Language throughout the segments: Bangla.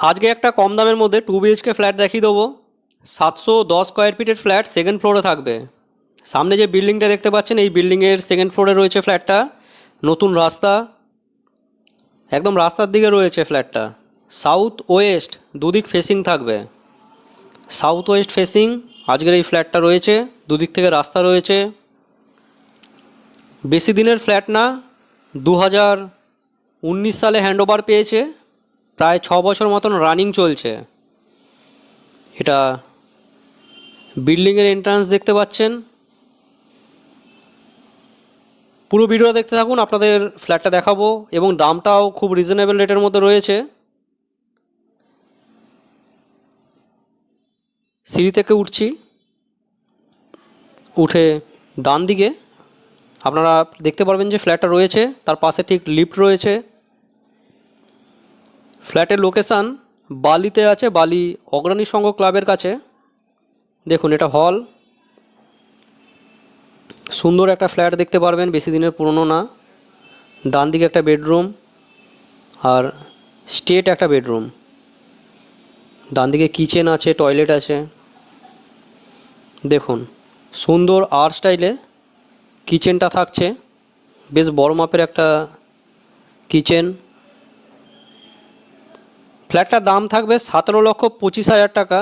আজকে একটা কম দামের মধ্যে 2 BHK ফ্ল্যাট দেখিয়ে দেবো। 710 স্কোয়ার ফিটের ফ্ল্যাট, সেকেন্ড ফ্লোরে থাকবে। সামনে যে বিল্ডিংটা দেখতে পাচ্ছেন, এই বিল্ডিংয়ের সেকেন্ড ফ্লোরে রয়েছে ফ্ল্যাটটা। নতুন রাস্তা, একদম রাস্তার দিকে রয়েছে ফ্ল্যাটটা। সাউথ ওয়েস্ট দুদিক ফেসিং থাকবে। সাউথ ওয়েস্ট ফেসিং আজকের এই ফ্ল্যাটটা রয়েছে। দুদিক থেকে রাস্তা রয়েছে। বেশি দিনের ফ্ল্যাট না, 2019 সালে হ্যান্ডওভার পেয়েছে। প্রায় 6 বছর মতন রানিং চলছে। এটা বিল্ডিংয়ের এন্ট্রান্স দেখতে পাচ্ছেন। পুরো ভিডিওটা দেখতে থাকুন, আপনাদের ফ্ল্যাটটা দেখাবো এবং দামটাও খুব রিজনেবল রেটের মধ্যে রয়েছে। সিঁড়ি থেকে উঠছি, উঠে ডান দিকে আপনারা দেখতে পারবেন যে ফ্ল্যাটটা রয়েছে, তার পাশে ঠিক লিফট রয়েছে। ফ্ল্যাটের লোকেশান বালিতে আছে, বালি অগ্রণী সংঘ ক্লাবের কাছে। দেখুন, এটা হল। সুন্দর একটা ফ্ল্যাট দেখতে পারবেন, বেশি দিনের পুরনো না। ডান দিকে একটা বেডরুম আর স্টেট একটা বেডরুম। ডান দিকে কিচেন আছে, টয়লেট আছে। দেখুন, সুন্দর আর্ট স্টাইলে কিচেনটা থাকছে। বেশ বড় মাপের একটা কিচেন। ফ্ল্যাটটার দাম থাকবে 17,25,000 টাকা।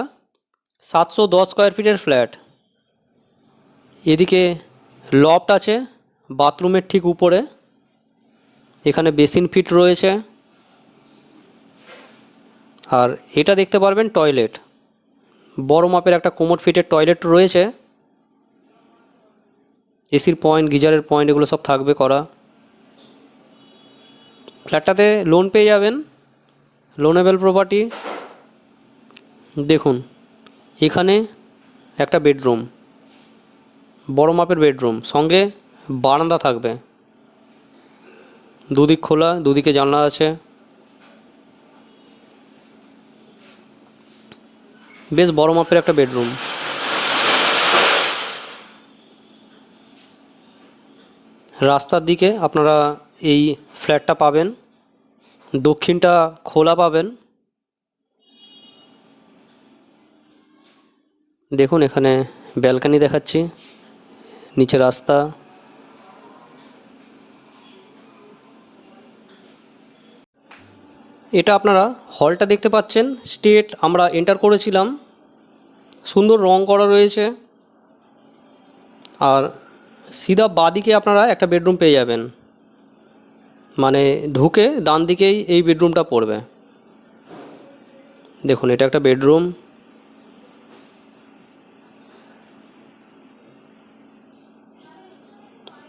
710 স্কোয়ার ফিটের ফ্ল্যাট। এদিকে লফট আছে বাথরুমের ঠিক উপরে। এখানে বেসিন ফিট রয়েছে। আর এটা দেখতে পারবেন টয়লেট, বড় মাপের একটা কোমোড ফিটের টয়লেট রয়েছে। এসির পয়েন্ট, গিজারের পয়েন্ট এগুলো সব থাকবে করা। ফ্ল্যাটটাতে লোন পেয়ে যাবেন, লোনেবল প্রপার্টি। দেখুন, এখানে একটা বেডরুম, বড় মাপের বেডরুম, সঙ্গে বারান্দা থাকবে। দুদিক খোলা, দুদিকে জানলা আছে। বেশ বড় মাপের একটা বেডরুম। রাস্তার দিকে আপনারা এই ফ্ল্যাটটা পাবেন। দক্ষিণটা খোলা পাবেন। দেখুন, এখানে ব্যালকনি দেখাচ্ছি, নিচে রাস্তা। এটা আপনারা হলটা দেখতে পাচ্ছেন, স্টেট আমরা এন্টার করেছিলাম। সুন্দর রং করা রয়েছে। আর সিধা বাঁদিকে আপনারা একটা বেডরুম পেয়ে যাবেন, মানে ঢুকে ডান দিকেই এই বেডরুমটা পড়বে। দেখুন, এটা একটা বেডরুম।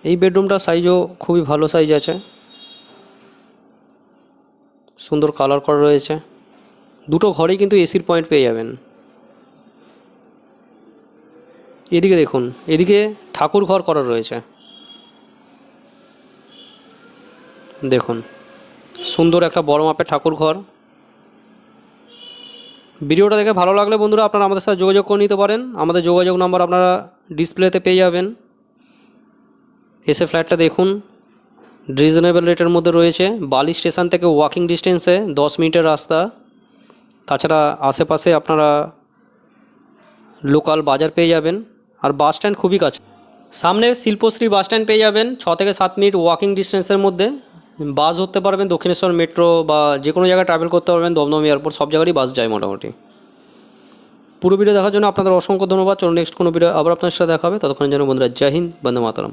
এই বেডরুমটার সাইজও খুবই ভালো সাইজ আছে, সুন্দর কালার করা রয়েছে। দুটো ঘরেই কিন্তু এসির পয়েন্ট পেয়ে যাবেন। এদিকে দেখুন, এদিকে ঠাকুর ঘর করা রয়েছে। দেখুন, সুন্দর একটা বড় মাপের ঠাকুর ঘর। ভিডিওটা দেখে ভালো লাগলে বন্ধুরা আপনারা আমাদের সাথে যোগাযোগ করে নিতে পারেন। আমাদের যোগাযোগ নাম্বার আপনারা ডিসপ্লেতে পেয়ে যাবেন। এসে ফ্ল্যাটটা দেখুন, রিজনেবল রেটের মধ্যে রয়েছে। বালি স্টেশন থেকে ওয়াকিং ডিস্টেন্সে 10 মিনিটের রাস্তা। তাছাড়া আশেপাশে আপনারা লোকাল বাজার পেয়ে যাবেন। আর বাস স্ট্যান্ড খুবই কাছে। সামনে শিল্পশ্রী বাস স্ট্যান্ড পেয়ে যাবেন। 6 থেকে 7 মিনিট ওয়াকিং ডিস্টেন্সের মধ্যে বাস ধরতে পারবেন। দক্ষিণেশ্বর মেট্রো বা যে কোনো জায়গায় ট্রাভেল করতে পারবেন। দমদম এয়ারপোর্ট সব জায়গারই বাস যায় মোটামুটি। পুরো ভিডিও দেখার জন্য আপনাদের অসংখ্য ধন্যবাদ। চলুন নেক্সট কোনো ভিডিও আবার আপনার সাথে দেখা হবে। ততক্ষণের জন্য বন্ধুরা, জয় হিন্দ, বন্দে মাতরম।